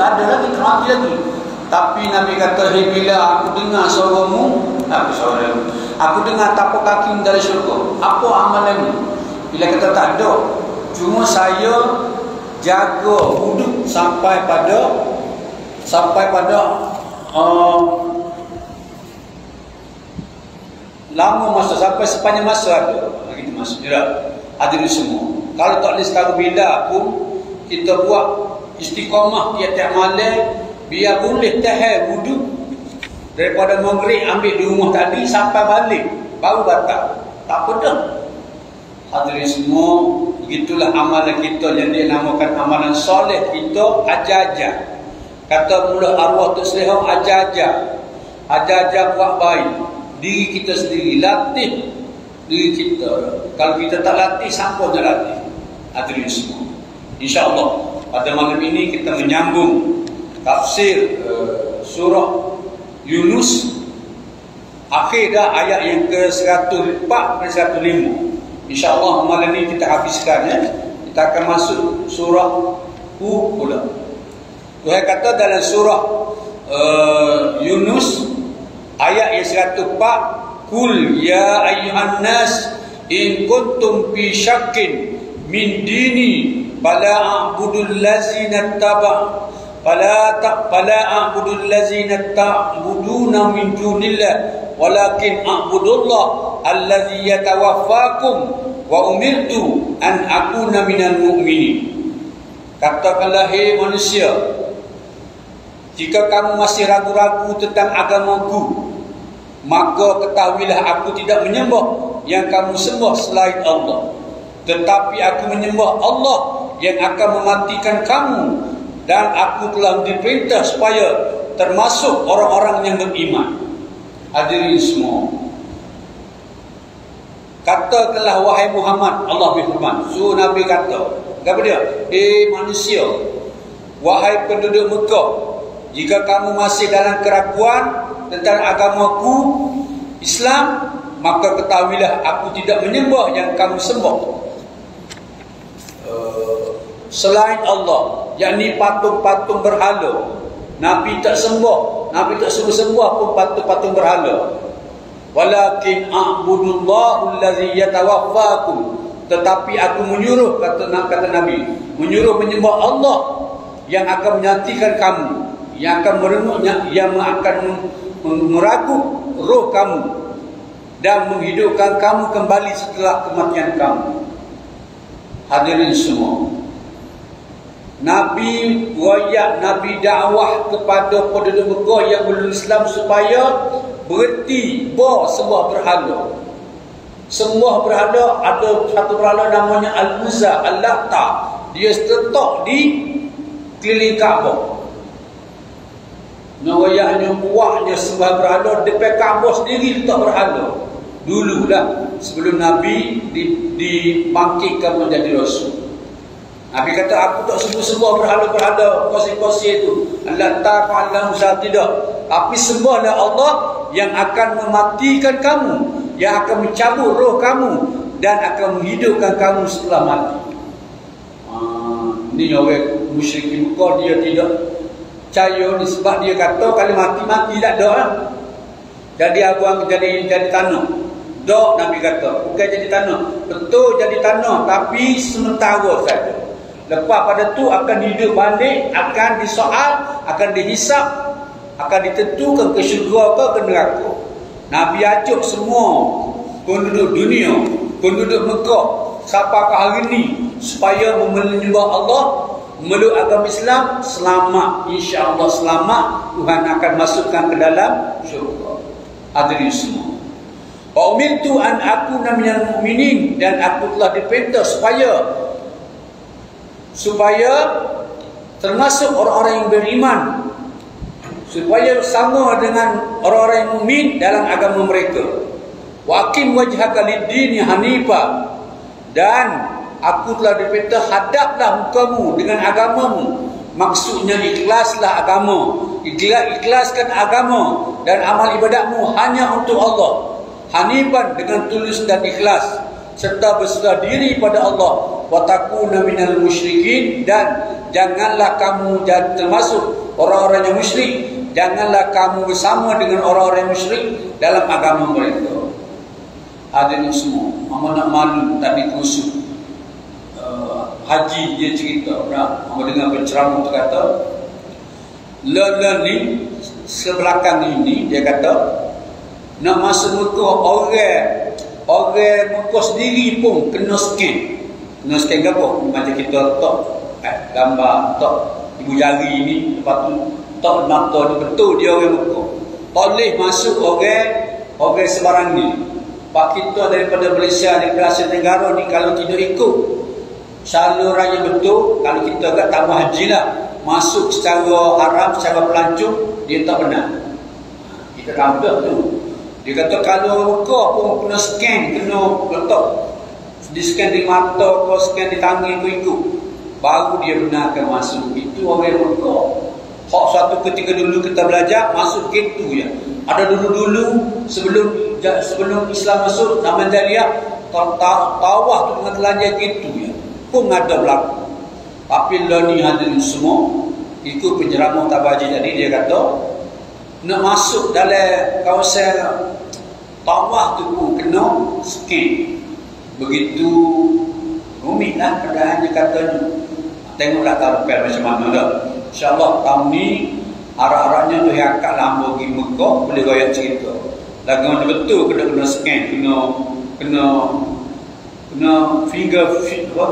tak ada lagi, tak mati lagi. Tapi Nabi kata, "Hei, bila aku dengar suaramu, aku dengar tapak kaki dari syurga. Apa amalanmu?" Bila kata tak ada, cuma saya jaga wuduk sampai pada lama masa, sampai sepanjang masa ada. Begitu maksudnya. Hadirin semua, kalau tak boleh sekarang bila pun kita buat istiqamah tiap-tiap malam, biar boleh tahan wuduk daripada maghrib ambil di rumah tadi sampai balik baru batal. Tak apa dah. Hadirin semua, begitulah amalan kita yang dinamakan amalan soleh kita. Ajar-ajar, kata mula arwah Tok Selehong, ajar-ajar buat baik diri kita sendiri, latih diri kita. Kalau kita tak latih, siapa nak latih? Hadirin semua, insya-Allah pada malam ini kita menyambung tafsir surah Yunus, akhir dah ayat yang ke-104 dan 105. InsyaAllah malam ini kita habiskan, ya. Kita akan masuk surah Hud pula. Tuhan kata dalam surah Yunus ayat yang 104, "Qul ya ayyuhan nas in kuntum fi syakkin min dini fala a'budul ladzina fala a'budul ladzina ta'buduna min dunillah walakin a'budullah allazi yatawaffakum wa umirtu an akuna minal mu'minin." Katakanlah, hei manusia, jika kamu masih ragu-ragu tentang agamaku, maka ketahuilah aku tidak menyembah yang kamu sembah selain Allah, tetapi aku menyembah Allah yang akan mematikan kamu, dan aku telah diperintah supaya termasuk orang-orang yang beriman. Hadirin semua, katakanlah wahai Muhammad, Allah berfirman, suruh Nabi kata, apa dia? Hei manusia, wahai penduduk Mekah, jika kamu masih dalam keraguan tentang agamaku Islam, maka ketahuilah aku tidak menyembah yang kamu sembah selain Allah, yakni patung-patung berhala. Nabi tak sembah, Nabi tak suruh sembah pun patung-patung berhala. Walakin a'budullahu allazi yatawaffakum, tetapi aku menyuruh, kata Nabi, menyuruh menyembah Allah yang akan menyatikan kamu, yang akan yang akan meragup roh kamu dan menghidupkan kamu kembali setelah kematian kamu. Hadirin semua, Nabi wayak, Nabi dakwah kepada penduduk Mekah yang belum Islam supaya berhenti sembah berhala. Sembah berhala, ada satu berhala namanya Al-Uzza, Al-Lata. Dia terletak di keliling Kaabah. Nawayahnya buahnya sembah berhala, depan Kaabah sendiri letak berhala. Dululah sebelum Nabi dibangkitkan menjadi Rasul. Nabi kata, aku tak sembah berhala-berhala kuasa-kuasa itu. Allah ta'ala Musa, tidak. Tapi sembahlah Allah yang akan mematikan kamu, yang akan mencabut roh kamu dan akan menghidupkan kamu setelah mati. Ini orang musyrik Mekah, dia tidak percaya ni, sebab dia kata kalau mati tak ada lah. Jadi abuang jadi tanah. Dok, Nabi kata, bukan jadi tanah. Betul jadi tanah, tapi sementara saja. Lepas pada tu akan hidup balik, akan disoal, akan dihisap, akan ditentukan ke syurga ke neraka. Nabi ajak semua penduduk dunia, penduduk Mekah, siapakah hari ini, supaya menyembah Allah, memeluk agama Islam, selamat. InsyaAllah selamat. Tuhan akan masukkan ke dalam syurga. Hadirin semua, wa umirtu an akuna minal mu'minin, dan aku telah diperintah supaya termasuk orang-orang yang beriman, supaya sama dengan orang-orang yang mukmin dalam agama mereka. Wa aqim wajhaka lid-dini hanifa, dan aku telah diperintah hadaplah mukamu dengan agamamu. Maksudnya ikhlaslah agama, ikhlaskan agama dan amal ibadatmu hanya untuk Allah. Hanifan, dengan tulus dan ikhlas, serta berserah diri pada Allah wa takuna minal musyrikin, dan janganlah kamu termasuk orang-orang yang musyrik. Janganlah kamu bersama dengan orang-orang yang musyrik dalam agama mereka. Hadirin semua, mama nak malu tadi kusuk haji dia cerita, mama dengar penceramah tu kata, ni sebelakang ini dia kata nak masuk Mekah, orang Mekah sendiri pun kena scan ke apa? Macam kita tok gambar tok ibu jari ni, lepas tu tok mata ni, betul dia orang Mekah. Tak boleh masuk orang sebarang ni. Pak kita daripada Malaysia, daripada Asia Tenggara ni, kalau tidak ikut saluran yang betul, kalau kita agak tambah haji lah, masuk secara haram, secara pelancong, dia tak benar. Kita tambah tu. Dia kata kalau Mekah pun kena scan, kena letak di scan di mata, kau scan di tangan, kau ikut, baru dia benarkan masuk. Itu orang Mekah. Hak satu ketika dulu kita belajar, masuk gitu ya. Ada dulu sebelum Islam masuk, zaman jahiliah, tawah tu dengan telanjang gitu ya, pun ada berlaku. Tapi lah ni hadirin semua, ikut penceramah Tabaji tadi, dia kata nak masuk dalam kawasan tawah tu pun kena scan. Begitu rumit lah keadaannya katanya. Tengoklah kapal macam mana dah. InsyaAllah tahun ni arah-arahnya tu yang akak lama pergi Mekah, boleh royak cerita. Lagi mana betul kena scan, kena finger apa?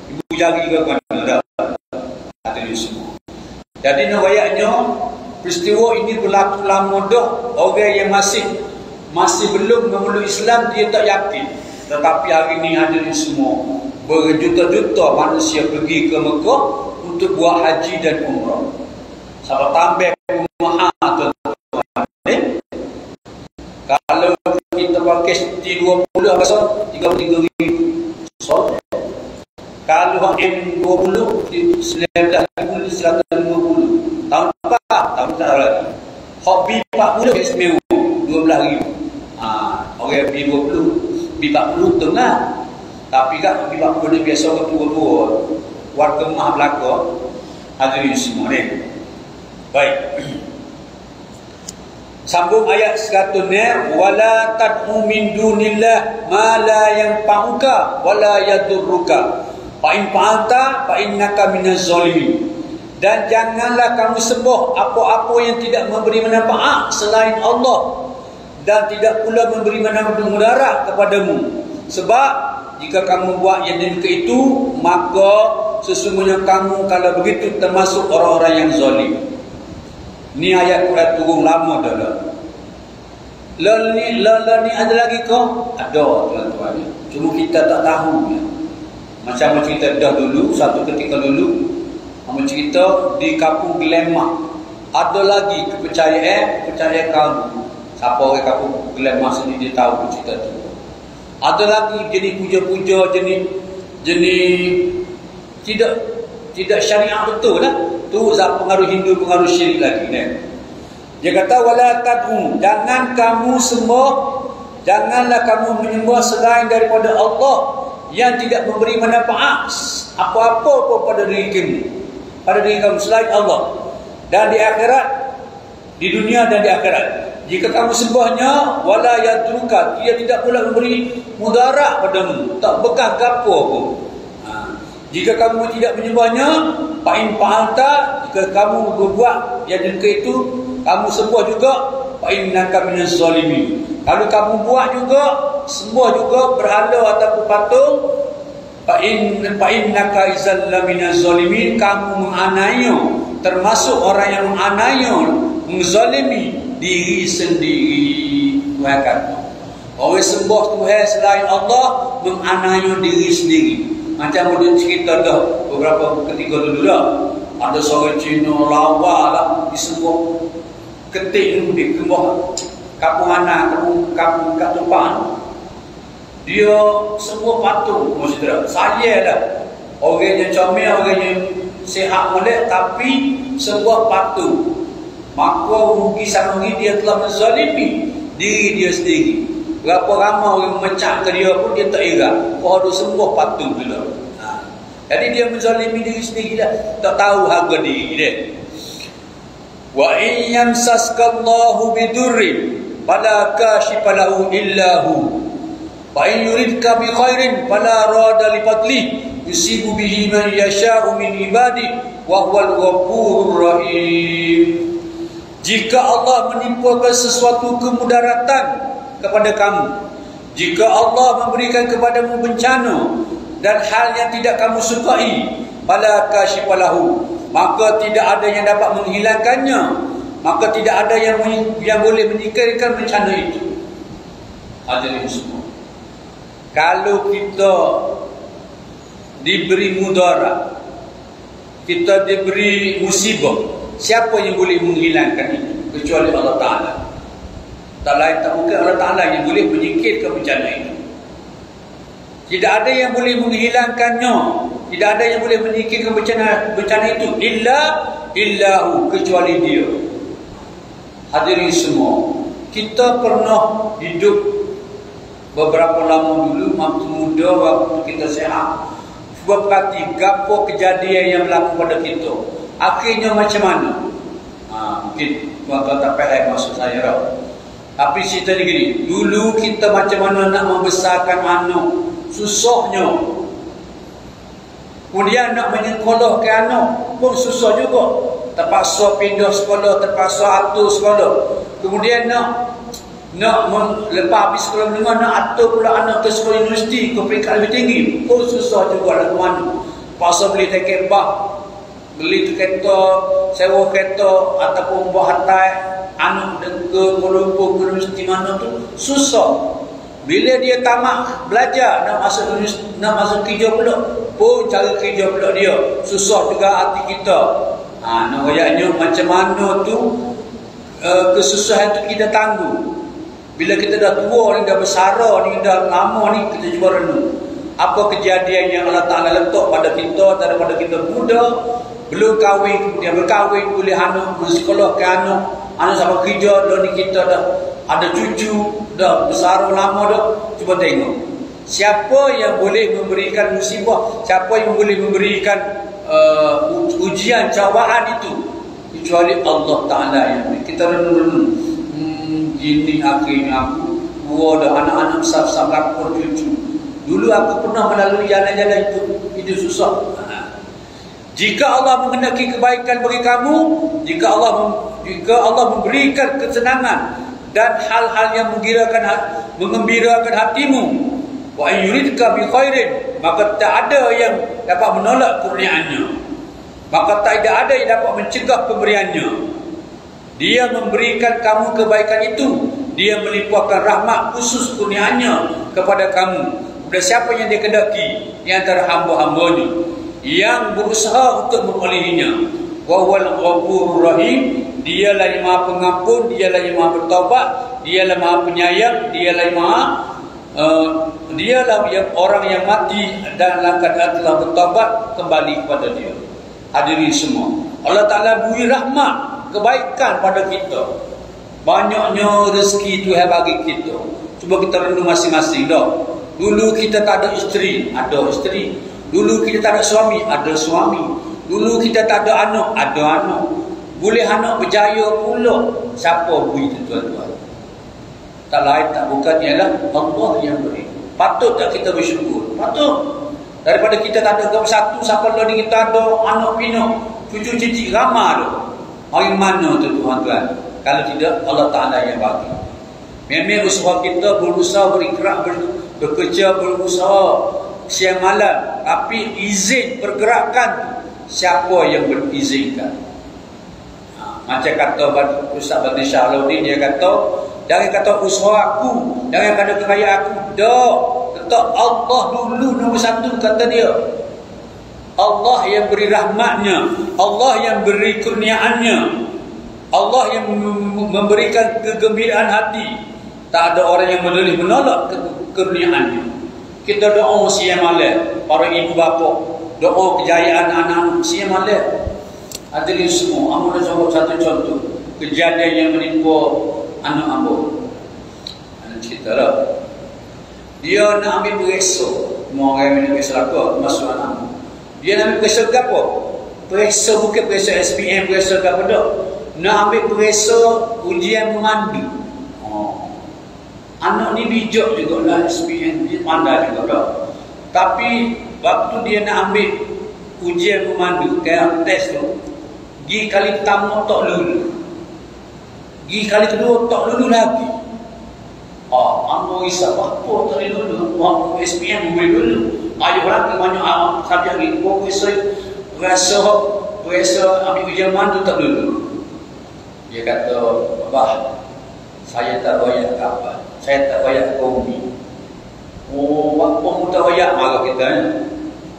Ibu jari ke mana dah. Ada ni semua. Jadi royaknya peristiwa ini berlaku lama dah. Orang yang masih belum memeluk Islam, dia tak yakin. Tetapi hari ini hadirin semua, berjuta-juta manusia pergi ke Mekah untuk buat haji dan umrah. Sampai tambah rumah tuan-tuan. Kalau kita pakai T20 pasal 33,000. So, kalau M20 19,150. Tahun apa? Tahun tak lagi. Hobby 40 SMU 12,000. Orang B20, B40 tengah. Tapi kan B40 ni biasa ketua-ketua warga mah belaka. Hadirin semua ni. Baik. Sambung ayat 100 ni, wala tad'u min dunillah ma la yanfa'uka wala yadurruka fa in fa'alta fa innaka minaz zalimin. Dan janganlah kamu sembah apa-apa yang tidak memberi manfaat selain Allah, dan tidak pula memberi manfaat mudarat kepadamu. Sebab jika kamu buat yang demikian itu, maka sesungguhnya kamu kalau begitu termasuk orang-orang yang zalim. Ni ayat Quran turun lama dah lah. Ni ada lagi ke? Ada tuan-tuan. Cuma kita tak tahu. Macam cerita dah dulu, satu ketika dulu, cerita di kampung Gelemah. Ada lagi kepercayaan kaum. Siapa orang kampung Gelemah sendiri dia tahu cerita tu. Ada lagi jenis puja-puja, jenis tidak syariah betul lah. Tu pengaruh Hindu, pengaruh syirik lagi ni. Dia kata wala tad'u, jangan kamu sembah, janganlah kamu menyembah selain daripada Allah yang tidak memberi manfaat apa-apa pun pada diri kamu selain Allah, dan di akhirat, di dunia dan di akhirat. Jika kamu sembahnya, wala yadruka, dia tidak pula memberi mudarat padamu, tak bekas gapo pun. Jika kamu tidak menyembahnya, fa'in fa'alta, jika kamu berbuat yang demikian itu, kamu sembah juga, fa'innaka minaz zalimin. Kalau kamu buat juga, sembah juga berhala ataupun patung, fa'innaka idzal minaz zalimin, kamu menganiaya, termasuk orang yang menganiaya, menzalimi diri sendiri. Tuhan kata, orang sembah Tuhan selain Allah, menganiaya diri sendiri. Macam dia cerita dah beberapa ketika dulu dah, ada seorang Cina lawa lah disebut ketik ni di kembah kampung anak, kampung kat Tumpang. Dia semua patung, maksudnya saya dah orang yang comel, orang yang sihat molek, tapi sebuah patung. Maka rugi sangat dia telah menzalimi diri dia sendiri. Berapa ramai orang memecah ke dia pun dia tak ira. Kau ada sembah patung dulu. Jadi dia menzalimi diri sendiri dah. Tak tahu harga diri dia. Wa in yamsaskallahu bidurrin fala kashifa lahu illa hu. Wa in yuridka bi khairin fala rada li fadlihi yusibu bihi man yasha'u min ibadihi wa huwal ghafurur rahim. Jika Allah menimpakan sesuatu kemudaratan kepada kamu, jika Allah memberikan kepadamu bencana dan hal yang tidak kamu sukai, fala kashifa lahu, maka tidak ada yang dapat menghilangkannya, maka tidak ada yang boleh menyingkirkan bencana itu. Hadirin semua, kalau kita diberi mudarat, kita diberi musibah, siapa yang boleh menghilangkan itu kecuali Allah Ta'ala? Tak lain tak bukan Allah Ta'ala yang boleh menyingkirkan bencana itu. Tidak ada yang boleh menghilangkannya, tidak ada yang boleh menyingkirkan bencana itu illahu, kecuali Dia. Hadirin semua, kita pernah hidup beberapa lama dulu, waktu muda, waktu kita sehat, cuba perhati gapo kejadian yang berlaku pada kita, akhirnya macam mana? Mungkin tuan-tuan tak faham maksud saya tau. Tapi cerita ni gini, dulu kita macam mana nak membesarkan anak, susahnya. Kemudian nak menyekolahkan anak pun susah juga. Terpaksa pindah sekolah, terpaksa atur sekolah. Kemudian nak lepas habis sekolah menengah, nak atur pula anak ke sekolah universiti, ke peringkat lebih tinggi, pun susah juga lah ke mana. Terpaksa beli tiket bah, beli kereta, sewa kereta, ataupun buat hantar anak ke Kuala Lumpur, ke universiti mana tu, susah. Bila dia tamat belajar, nak masuk kerja pula, pun cari kerja pula dia, susah juga hati kita. Nak kayaknya macam mana tu kesusahan tu kita tangguh. Bila kita dah tua ni, dah bersara ni, dah lama ni, kita cuba renung apa kejadian yang Allah Ta'ala letak pada kita daripada kita muda, belum kahwin, kemudian berkahwin, boleh anak, bersekolah ke anak sampai kerja, dah ni kita dah ada cucu, dah bersara lama dah. Cuba tengok, siapa yang boleh memberikan musibah, siapa yang boleh memberikan ujian, cubaan itu, kecuali Allah Ta'ala. Yang kita renung-renung, gini akhirnya aku tua dah, anak-anak besar-besar berapa cucu. Dulu aku pernah melalui jalan-jalan itu susah. Jika Allah menghendaki kebaikan bagi kamu, jika Allah memberikan kesenangan dan hal-hal yang mengembirakan hatimu, wa yuridka bi khairin, maka tak ada yang dapat menolak kurniaannya, maka tidak ada yang dapat mencegah pemberiannya. Dia memberikan kamu kebaikan itu, Dia melimpahkan rahmat khusus kurniaannya kepada kamu, kepada siapa yang Dia kehendaki di antara hamba-hambanya yang berusaha untuk mengolehinya. Wa huwal ghafurur rahim, Dialah yang Maha Pengampun, Dialah yang Maha Bertaubat, Dialah Maha Penyayang, Dialah yang orang yang mati dan keadaan telah bertaubat kembali kepada Dia. Hadirin semua, Allah Ta'ala beri rahmat, kebaikan pada kita. Banyaknya rezeki Tuhan bagi kita. Cuba kita renung masing-masing dah. Dulu kita tak ada isteri, ada isteri. Dulu kita tak ada suami, ada suami. Dulu kita tak ada anak, ada anak. Boleh anak berjaya pula, siapa beri tu tuan-tuan? Tak lain tak bukan ialah Allah yang beri. Patut tak kita bersyukur? Patut. Daripada kita tak ada kaum satu, siapa lagi kita ada anak pinak, cucu cicit ramai tu. Hari mana tu tuan-tuan? Kalau tidak, Allah Ta'ala yang bagi. Memang usaha kita berusaha, bergerak, bekerja, berusaha siang malam, tapi izin pergerakan siapa yang berizinkan? Macam kata Ustaz Badri Syahluddin, dia kata, jangan kata usaha aku, jangan kata kekayaan aku. Tak, letak Allah dulu nombor satu, kata dia. Allah yang beri rahmatnya, Allah yang beri kurniaannya, Allah yang memberikan kegembiraan hati. Tak ada orang yang boleh menolak kurniaannya. Kita doa siang malam, para ibu bapa, doa kejayaan anak-anak siang malam. Hadirin semua, aku nak coba satu contoh kejadian yang menimpa anak ambo. Anak cerita lah, dia nak ambil periksa, mau orang yang periksa aku masuk anak ambo. Dia nak ambil periksa ke apa? Periksa bukan periksa SPM, periksa ke apa tak. Nak ambil periksa ujian memandu. Anak ni bijak juga lah SPM, dia pandai juga tak. Tapi waktu dia nak ambil ujian memandu, kayak tes tu, pergi kali pertama tak lulu, pergi kali kedua tak lulu lagi. Anak risau, apa tak lulu? Waktu SPM boleh lulu. Ada orang yang banyak subjek ni, periksa ambil ujian memandu tak lulu. Dia kata, Abah, saya tak royak ke apa, saya tak royak ke umi. Apa mu tak royak marah kita ni?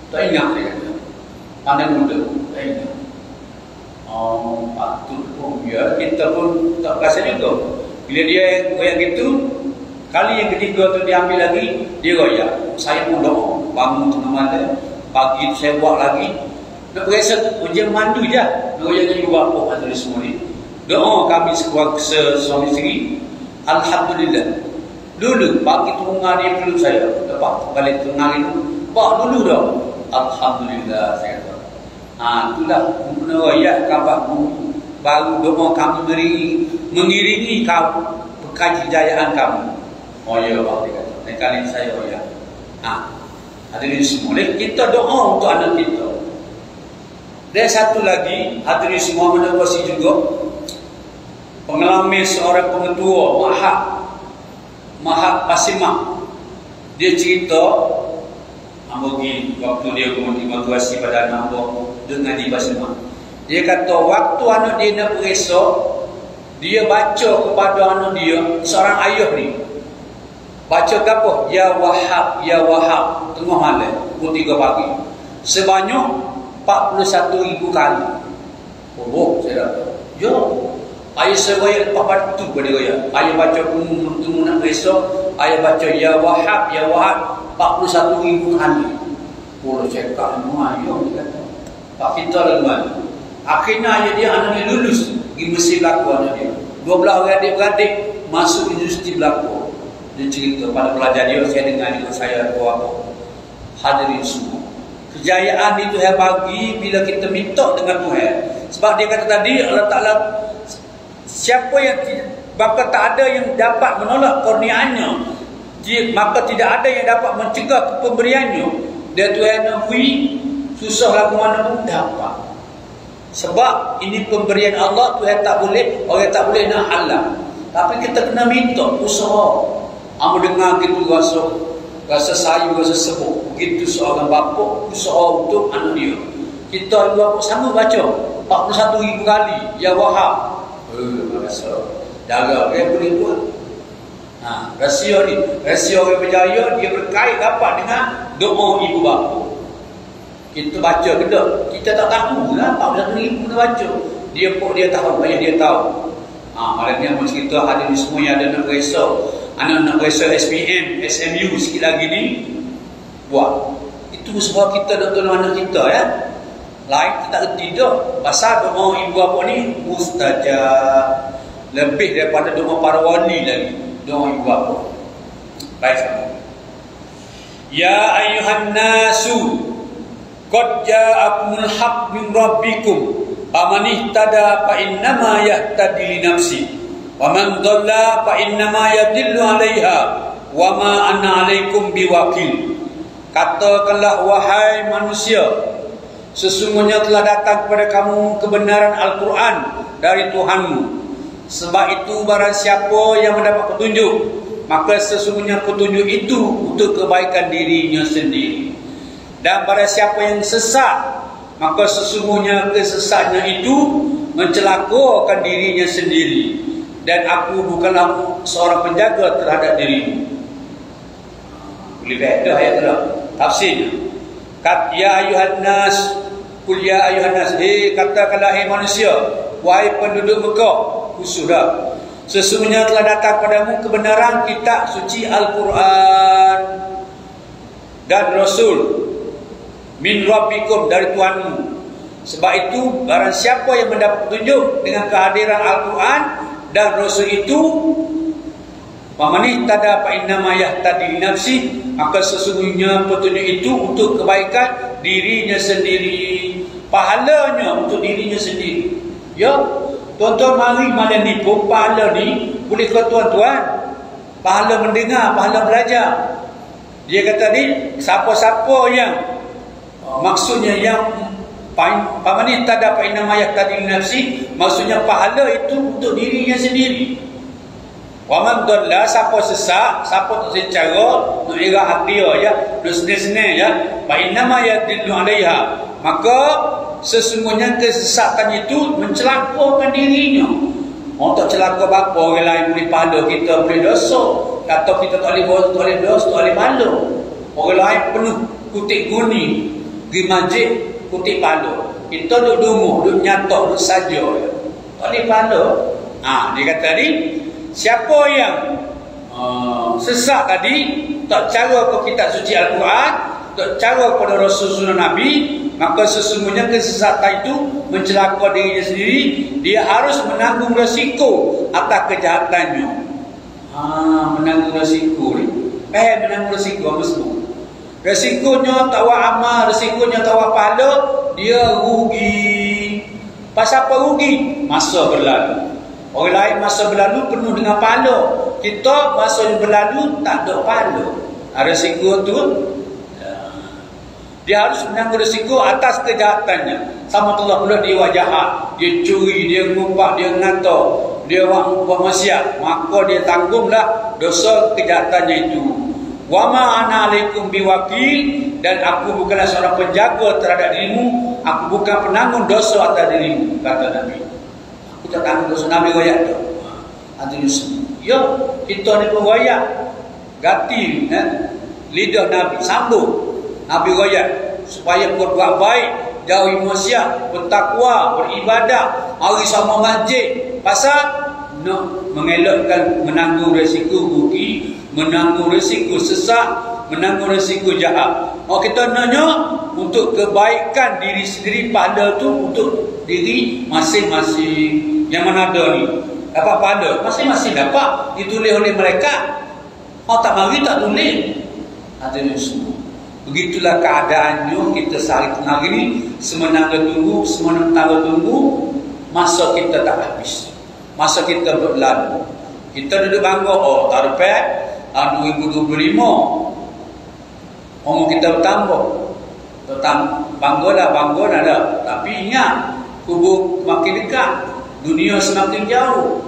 Tak ingat dia kata. Pandai muda, tak ingat. Patut pun ya, kita pun tak rasa juga. Bila dia royak gitu, kali yang ketiga tu dia ambil lagi, dia royak. Saya pun doa, bangun tengah malam, pagi saya buat lagi. Nak periksa ujian mandu je. Nak royak dengan ibu bapa antara semua ni. Doa kami sekeluarga suami isteri, alhamdulillah. Dulu pagi tengah dia perlu saya, lepas balik tengah itu, pak dulu dah. Alhamdulillah saya kata. Itulah guna royak kabar baru doa kami mengiringi kau kejayaan kamu. Ya Pak dia kata. Lain kali saya royak. Hadirin semua, kita doa untuk anak kita. Dan satu lagi, hadirin semua menerusi juga. Pengalaman seorang pengetua Mahat Pasimah. Dia cerita bagi waktu dia mengintimidasi pada anak dengan di Pasimah. Dia kata waktu anak dia nak periksa, dia baca kepada anak dia, seorang ayah ni, baca apa? Ya Wahab, Ya Wahab, tengah malam, pukul 3 pagi, sebanyak 41,000 kali. Saya kata, ya. Ayah saya lepas batu pada raya. Ayah baca temu nak besok, ayah baca Ya Wahab, Ya Wahab 41,000 kali. Kalau cakap ayah dia kata, tak kita lah. Akhirnya ayah dia anak dia lulus pergi Mesir berlaku anak dia. 12 orang adik-beradik masuk universiti berlaku. Dia cerita pada pelajar dia, saya dengar juga saya apa. Hadirin semua, kejayaan itu Tuhan bagi bila kita minta dengan Tuhan. Sebab dia kata tadi, Allah Ta'ala, siapa yang maka tak ada yang dapat menolak kurnianya, maka tidak ada yang dapat mencegah pemberiannya. Dia Tuhan nak beri, susah lagu mana pun dapat. Sebab ini pemberian Allah, Tuhan tak boleh, orang tak boleh nak halang. Tapi kita kena minta, usaha. Kamu dengar gitu rasa sayu, rasa sebut. Begitu seorang bapa usaha untuk anak dia. Kita ibu bapa sama baca 41,000 kali Ya Wahab. Rasa jaga dia boleh buat. Rahsia ni, rahsia orang berjaya, dia berkait dapat dengan doa ibu bapa. Kita baca ke tak? Kita tak tahu lah 41,000 kita baca. Dia tahu, ayah dia tahu. Malam ni abang cerita ada ni semua yang ada nak risau. Anak nak risau SPM, SMU sikit lagi ni buat. Itu sebab kita nak tolong anak kita ya. Lain kita tak kerti dah. Pasal doa ibu bapa ni mustajab. Lebih daripada doa para wali lagi. Doa ibu bapa. Baik sama. Ya ayuhan nasu qad ja'akumul haq min rabbikum faman ihtada fa innama yahtadi li nafsi wa man dhalla fa innama yadillu 'alaiha wa ma ana 'alaikum biwakil. Katakanlah wahai manusia, sesungguhnya telah datang kepada kamu kebenaran Al-Quran dari Tuhanmu. Sebab itu barang siapa yang mendapat petunjuk, maka sesungguhnya petunjuk itu untuk kebaikan dirinya sendiri. Dan barang siapa yang sesat, maka sesungguhnya kesesatnya itu mencelakakan dirinya sendiri. Dan aku bukanlah seorang penjaga terhadap dirimu. Boleh beda ayat tu. Tafsirnya, ya ayuhan nas, kul ya ayuhan nas, katakanlah hai manusia, wahai penduduk Mekah, khusus dah, sesungguhnya telah datang padamu kebenaran kitab suci Al-Quran dan Rasul min rabbikum, dari Tuhanmu. Sebab itu barang siapa yang mendapat petunjuk dengan kehadiran Al-Quran dan Rasul itu, Pamanih tada fa innama yahtadi li nafsi, maka sesungguhnya petunjuk itu untuk kebaikan dirinya sendiri. Pahalanya untuk dirinya sendiri. Ya, tuan-tuan mari malam ni pun pahala ni boleh ke tuan-tuan. Pahala mendengar, pahala belajar. Dia kata ni, siapa-siapa yang maksudnya yang pamanit tak dapat inamayah tadi nafsi, maksudnya pahala itu untuk dirinya sendiri. Waman dalla, siapa sesak, siapa tak secara nak ira hak dia ya, nak senang-senang ya, fa inamayah dillu alaiha, maka sesungguhnya kesesatan itu mencelakakan dirinya. Orang tak celaka apa orang lain boleh pahala, kita boleh dosa, atau kita tak boleh dosa, tak boleh malu. Orang lain penuh kutik guni, pergi masjid kutik pahala, kita duduk dungu, duduk nyatok, duduk saja, tak boleh pahala. Dia kata ni, siapa yang sesak tadi, tak cara ke kitab suci Al-Quran, tak cara kepada Rasul Nabi, maka sesungguhnya kesesatan itu mencelaka dirinya sendiri. Dia harus menanggung resiko atas kejahatannya. Menanggung resiko ni. Menanggung resiko apa semua? Resikonya tawa amal, resikonya tawa pahala, dia rugi. Pasal apa rugi? Masa berlalu. Orang lain masa berlalu penuh dengan pahala, kita masa yang berlalu tak ada pahala. Resiko tu dia harus menanggung risiko atas kejahatannya. Sama Allah pula dia jahat, dia curi, dia ngumpat, dia ngata, dia buat maksiat, maka dia tanggunglah dosa kejahatannya itu. Wa ma ana alaikum biwakil, dan aku bukanlah seorang penjaga terhadap dirimu, aku bukan penanggung dosa atas dirimu, kata Nabi. Aku tak tanggung dosa. Nabi royak tu. Ya, kita ni pun royak. Gati lidah Nabi sambung. Nabi royak supaya berbuat baik, jauhi maksiat, bertakwa, beribadah, mari sama masjid. Pasal nak mengelakkan menanggung resiko rugi, menanggung resiko sesak, menanggung resiko jahat. Kita naknya untuk kebaikan diri sendiri, pahala tu untuk diri masing-masing. Yang mana ada ni dapat pahala, masing-masing dapat, ditulis oleh mereka. Tak mari tak tulis, ada ni semua. Begitulah keadaannya kita sehari tengah ini. Semenangga tunggu, sementara tunggu, masa kita tak habis, masa kita berlalu. Kita duduk bangga, tak dapat 2025 umur kita bertambah. Bangga dah. Tapi ingat, kubur makin dekat, dunia semakin jauh.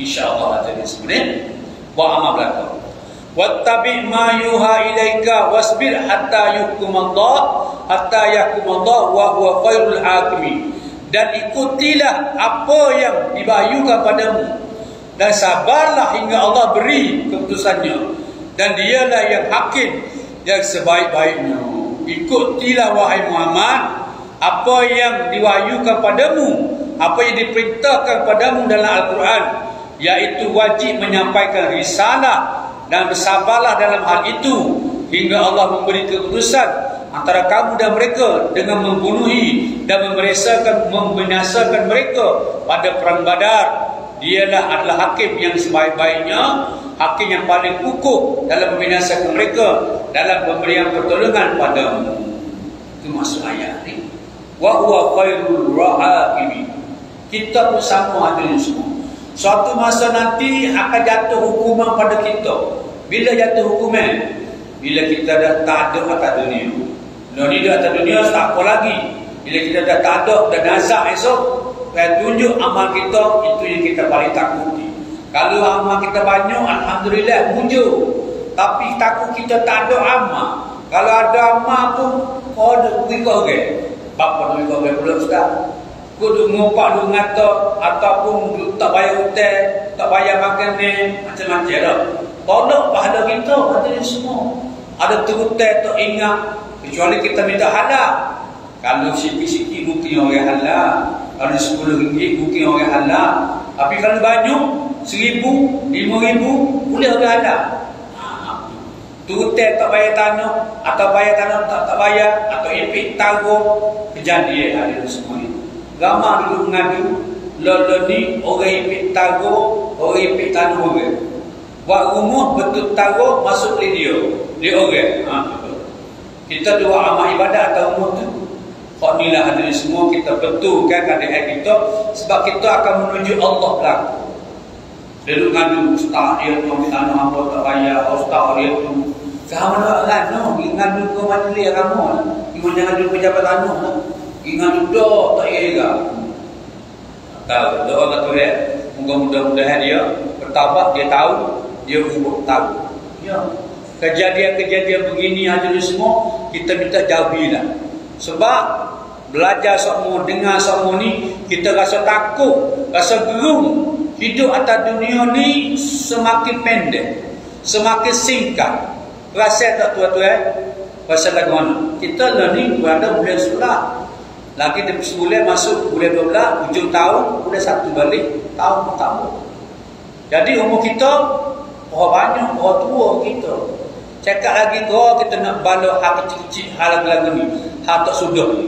InsyaAllah ada di sebenarnya. Buat amal belakang. Wattabi' ma yuha ilaika wasbir hatta yahkumallah wa huwa khairul hakimin. Dan ikutilah apa yang dibahyukan padamu, dan sabarlah hingga Allah beri keputusannya, dan dialah yang hakim, yang sebaik-baiknya. Ikutilah wahai Muhammad apa yang diwahyukan padamu, apa yang diperintahkan padamu dalam Al-Quran, iaitu wajib menyampaikan risalah, dan bersabarlah dalam hal itu hingga Allah memberi keputusan antara kamu dan mereka dengan membunuhi dan membinasakan mereka pada perang Badar. Dialah adalah hakim yang sebaik-baiknya, hakim yang paling kukuh dalam membinasakan mereka, dalam pemberian pertolongan padamu. Itu maksud ayat ini. Wa huwa khairul hakimin. Kita pun sama ada semua. Suatu masa nanti akan jatuh hukuman pada kita. Bila jatuh hukuman? Bila kita dah tak ada atas dunia. Dunia dah atas dunia, tak apa lagi. Bila kita dah tak ada, dah nazak esok, tunjuk amal kita, itu yang kita paling takuti. Kalau amal kita banyak, alhamdulillah, muncul. Tapi takut kita tak ada amal. Kalau ada amal pun, kau ada pergi kau ke? Bapa pergi kau ke pula Ustaz? Kau duduk ngopak, duduk ngata, ataupun tak bayar hotel, tak bayar makan ni, macam-macam dah. Tolak pahala kita, ada ni semua. Ada terhutel tak ingat, kecuali kita minta halal. Kalau sikit-sikit mungkin orang halal, kalau RM10 mungkin orang halal. Tapi kalau banyak, RM1,000, RM5,000, boleh orang halal. Terhutel tak bayar tanah, atau bayar tanah tak bayar, atau ipik taruh, kejadian ada semua ini. Ramah duduk mengadu, lalu ni orang ipik taruh, orang ipik tanah orang. Buat rumah betul taruh, masuk dia orang. Kita dua amal ibadat atau umur tu. Kok inilah hadirin semua kita betulkan adik-adik kita, sebab kita akan menuju Allah belakang. Lalu ngadu ustaz dia tu minta apa tak payah, ustaz dia tu kamu nak ngadu ke majlis kamu, gimana ngadu pejabat anu, ngadu dah tak payah. Tahu doa kata dia, mudah-mudahan dia bertaubat, dia tahu, dia ubah tahu. Ya. Kejadian-kejadian begini hadirin semua kita minta jauhilah. Sebab belajar semua, dengar semua ni, kita rasa takut, rasa gerung. Hidup atas dunia ni semakin pendek, semakin singkat. Rasa tak tuan-tuan? Rasa lagu mana? Kita lah ni berada bulan 11. Lagi sebulan masuk bulan 12, hujung tahun, bulan 1 balik, tahun pertama. Jadi umur kita, banyak, tua kita. Cakap lagi kita nak bala hal kecil-kecil, hal lagu ni, hal tak sudah ni.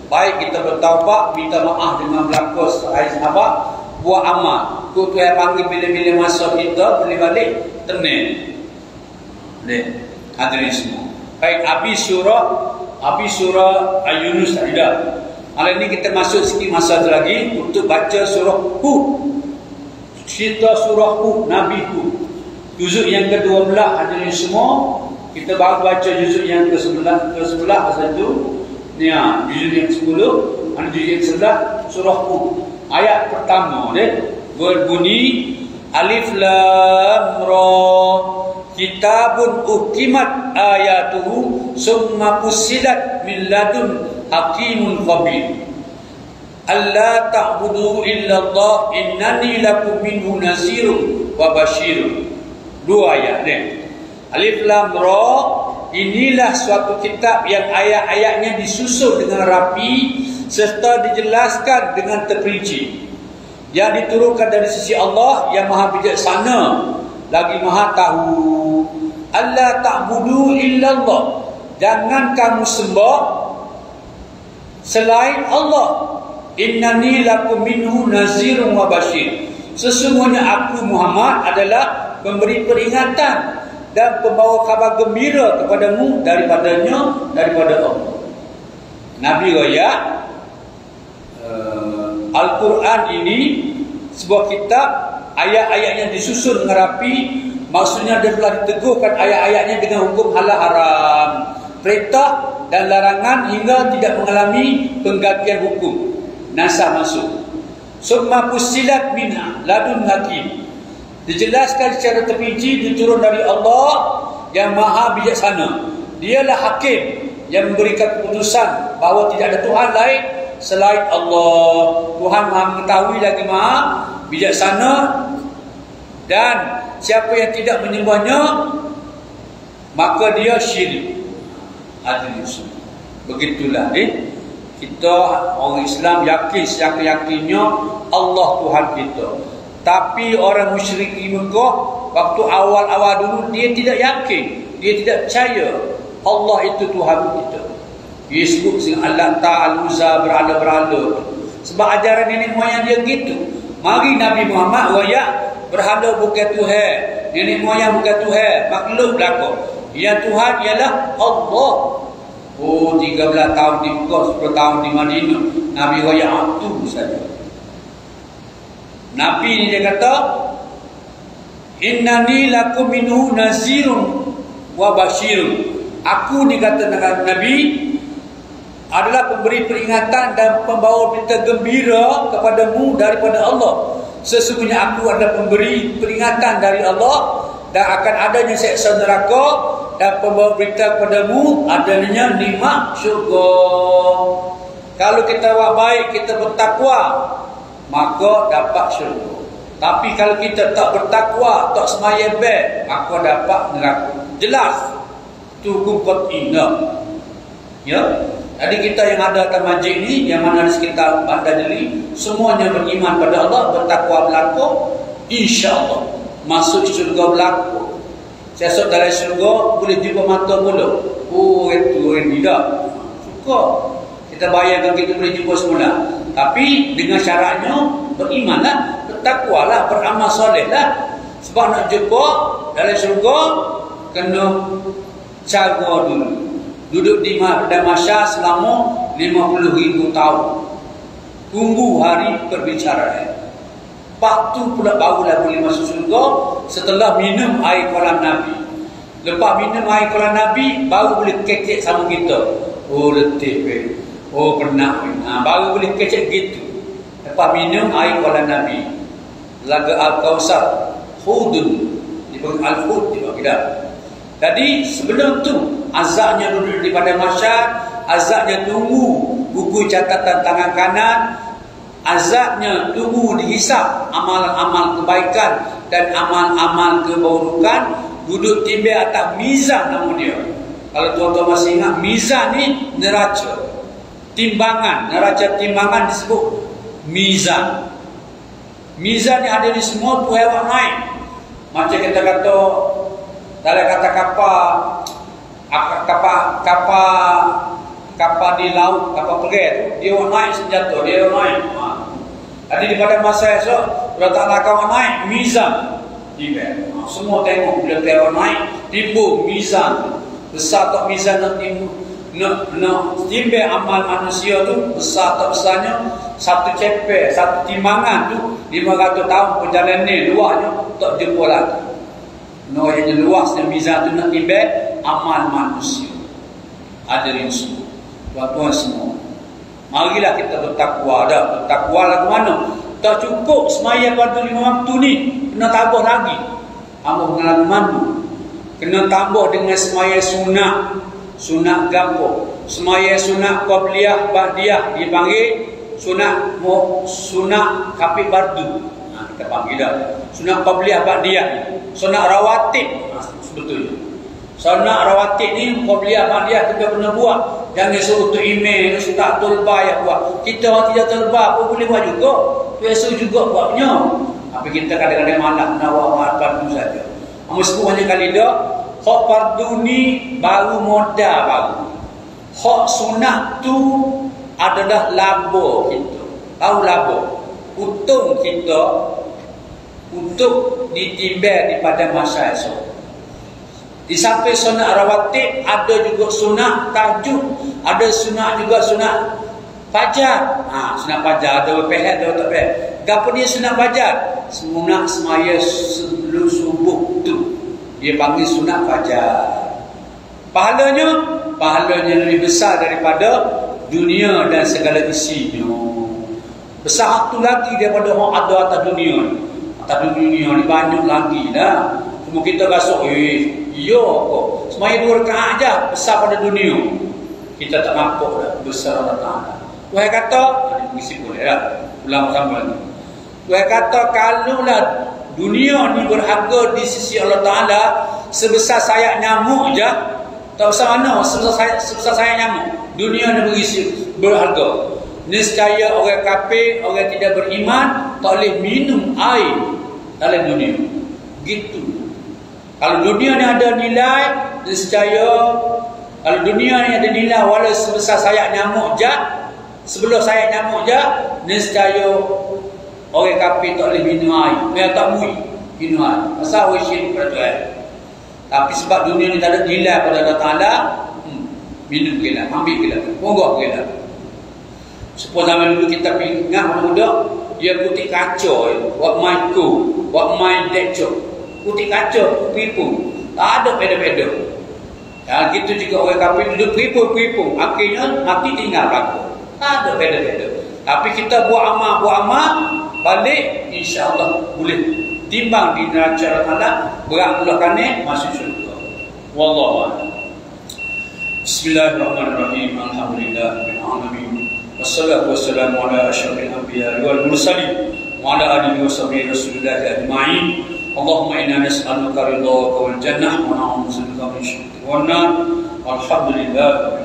Baik kita bertaubat, minta maaf dengan berlaku sahabat, buat amal. Kau Tuhan panggil bila-bila masa kita boleh balik, tenang. Boleh. Hadirin semua. Baik, habis surah Al-Yunus tadi dah. Hari ini kita masuk sikit masa lagi untuk baca surah Hud. Cerita surah Hud, Nabi Hud. Juzuk yang ke-12 hadirin semua. Kita baru baca juzuk yang ke-11 pasal tu. Ni juzuk yang ke-10, juzuk yang ke-11 surah Hud. Ayat pertama dia berbunyi Alif Lam Ra, kitabun uhkimat ayatuhu summa fussilat min ladun hakimun khabir. Alla ta'budu illallah innani lakum minhu nazirun wa basyirun. Dua ayat ni. Alif Lam Ra, inilah suatu kitab yang ayat-ayatnya disusun dengan rapi serta dijelaskan dengan terperinci, yang diturunkan dari sisi Allah yang Maha Bijaksana lagi Maha Tahu. Alla ta'budu illallah, jangan kamu sembah selain Allah. Innani lakum minhu nazirun wa basyir, sesungguhnya aku Muhammad adalah memberi peringatan dan pembawa kabar gembira kepadamu daripada Allah. Nabi royak Al-Quran ini sebuah kitab, ayat-ayatnya disusun dengan rapi. Maksudnya dia telah diteguhkan ayat-ayatnya dengan hukum halal haram, perintah dan larangan hingga tidak mengalami penggantian hukum. Nasah masuk. Summa fussilat minha ladun hakim, dijelaskan secara terperinci, diturun dari Allah yang Maha Bijaksana. Dialah hakim yang memberikan keputusan bahawa tidak ada Tuhan lain selain Allah. Tuhan Maha mengetahui lagi Maha Bijaksana, dan siapa yang tidak menyembahnya maka dia syirik. Begitulah kita orang Islam yakin seyakin-yakinnya Allah Tuhan kita. Tapi orang musyrik di Mekah waktu awal-awal dulu dia tidak yakin, dia tidak percaya Allah itu Tuhan kita. Dia sebut dengan Al-Lata, Al-Uzza, berhala-berhala. Sebab ajaran nenek moyang dia gitu. Mari Nabi Muhammad wayak berhala bukan Tuhan, nenek moyang bukan Tuhan, makhluk belaka. Yang Tuhan ialah Allah. 13 tahun di Mekah, 10 tahun di Madinah, Nabi wayak itu saja. Nabi ni dia kata, innani lakum minhu nazirun wa basyirun. Aku ni kata Nabi adalah pemberi peringatan dan pembawa berita gembira kepadamu daripada Allah. Sesungguhnya aku adalah pemberi peringatan dari Allah dan akan adanya siksa neraka, dan pembawa berita kepadamu adanya nikmat syurga. Kalau kita buat baik, kita bertakwa, maka dapat syurga. Tapi kalau kita tak bertakwa, tak sembahyang baik, maka dapat neraka. Jelas tu hukum qat'iyah. Ya. Jadi kita yang ada dalam masjid ni, yang mana di sekitar Bandar Jeli, semuanya beriman pada Allah, bertakwa berlaku, insya-Allah masuk syurga berlaku. Siasat dalam syurga boleh jumpa mata mulut. Itu orang tidak suka. Kita bayangkan kita boleh jumpa semula. Tapi dengan syaratnya berimanlah, bertakwalah, beramal solehlah. Sebab nak jumpa dalam syurga kena cara dulu. Duduk di padang mahsyar selama 50,000 tahun. Tunggu hari perbicaraan. Lepas tu pula barulah boleh masuk syurga setelah minum air kolam Nabi. Lepas minum air kolam Nabi, baru boleh kecek sama kita. Oh letih, oh penat. Baru boleh kecek gitu. Lepas minum air kolam Nabi. Laga Al-Kausar, Hudun, dipanggil Al-Hud juga kita. Jadi sebelum tu azabnya duduk di padang mahsyar, azabnya tunggu buku catatan tangan kanan, azabnya tunggu dihisap amal-amal kebaikan dan amal-amal keburukan, duduk timbang atas mizan nama dia. Kalau tuan-tuan masih ingat, mizan ni neraca timbangan, neraca timbangan disebut mizan. Mizan ni ada di semua tu hewan naik. Macam kita kata dalam kata kapal di laut, kapal pergi, dia orang naik senjata, dia orang naik. Jadi di pada masa esok, kalau tak nak kawan naik, mizan. Semua tengok bila dia orang naik, timbul mizan. Besar tak mizan nak timbul. Nak timbang amal manusia tu, besar tak besarnya, satu cepek, satu timbangan tu, 500 tahun perjalanan ni, luasnya, tak jumpa lagi. Yang luasnya mizan tu nak timbang amal manusia. Hadirin semua, tuan-tuan semua, marilah kita bertakwa dah. Bertakwa lah ke mana? Tak cukup semaya pada 5 waktu ni, kena tambah lagi. Tambah dengan mandu, kena tambah dengan semaya sunat. Sunat gapo? Semaya sunat qabliyah ba'diyah dipanggil sunat kapit bardu. Kita panggil dah. Sunat qabliyah ba'diyah. Sunat rawatib. Sebetulnya. Sunat rawatib ni qabliyah ba'diyah kita kena buat. Jangan suruh tu email, tak tulba yang buat. Kita orang tidak tulba pun boleh buat juga. Biasa juga buatnya. Tapi kita kadang-kadang malas nak buat fardu saja. Mesti hanya kali dah. Hak fardu ni baru modal baru. Hak sunat tu adalah laba kita. Tahu laba? Untung kita untuk ditimbang di pada masa esok. Di samping sunat rawatib, ada juga sunat tahajud, ada sunat juga sunat fajar. Sunat fajar ada pihak, ada tak pihak. Gapo dia sunat fajar? Sunat semaya sebelum subuh tu. Dia panggil sunat fajar. Pahalanya lebih besar daripada dunia dan segala isinya. Besar tu lagi daripada orang ada atas dunia. Atas dunia ni banyak lagi dah. Cuma kita rasa, iya kok. Semaya 2 rakaat aja besar pada dunia. Kita tak nampak dah besar Allah Ta'ala. Tuhan kata, mesti boleh lah. Ulang sama lagi. Tuhan kata, kalaulah dunia ni berharga di sisi Allah Ta'ala sebesar sayap nyamuk je, tak besar mana, sebesar sayap nyamuk, dunia ni berharga. Nescaya orang kafir, orang tidak beriman tak boleh minum air dalam dunia. Gitu. Kalau dunia ni ada nilai, nescaya kalau dunia ni ada nilai walau sebesar sayap nyamuk je, sebelum sayap nyamuk je, nescaya orang kafir tak boleh minum air. Mereka tak boleh minum air. Pasal orang syirik pada Tuhan. Tapi sebab dunia ni tak ada nilai pada Allah Ta'ala, minum gila, ambil gila, mogok gila. Supaya zaman dulu kita ingat muda, dia putih kacau, buat main ku, buat main dekcok. Putih kacau, pipu. Tak ada beda-beda. Ya, gitu juga orang kafir duduk pipu-pipu. Akhirnya mati tinggal aku. Tak ada beda-beda. Tapi kita buat amal, balik insya-Allah boleh timbang di neraca Allah, berat pula kanan masuk syurga. Wallahu a'lam. Bismillahirrahmanirrahim. Alhamdulillahirabbil alamin. Wassalatu wassalamu ala asyrafil anbiya'i wal mursalin wa ala alihi washabihi rasulillah ajma'in. Allahumma inna nas'aluka ridhaka wal jannah wa na'udzu bika min syarri wan nar. Alhamdulillah.